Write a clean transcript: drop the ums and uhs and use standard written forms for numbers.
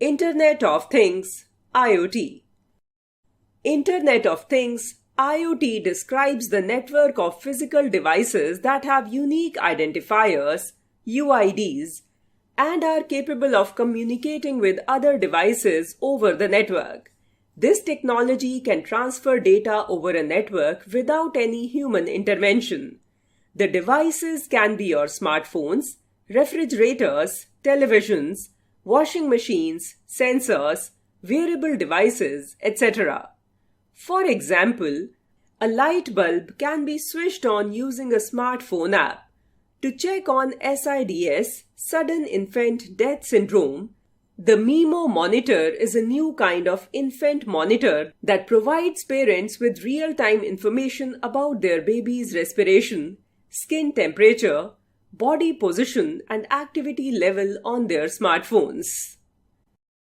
Internet of Things (IoT). Internet of Things (IoT) describes the network of physical devices that have unique identifiers (UIDs) and are capable of communicating with other devices over the network. This technology can transfer data over a network without any human intervention. The devices can be your smartphones, refrigerators, televisions, washing machines, sensors, wearable devices, etc. For example, a light bulb can be switched on using a smartphone app. To check on SIDS, Sudden Infant Death Syndrome, the MIMO monitor is a new kind of infant monitor that provides parents with real-time information about their baby's respiration, skin temperature, body position, and activity level on their smartphones.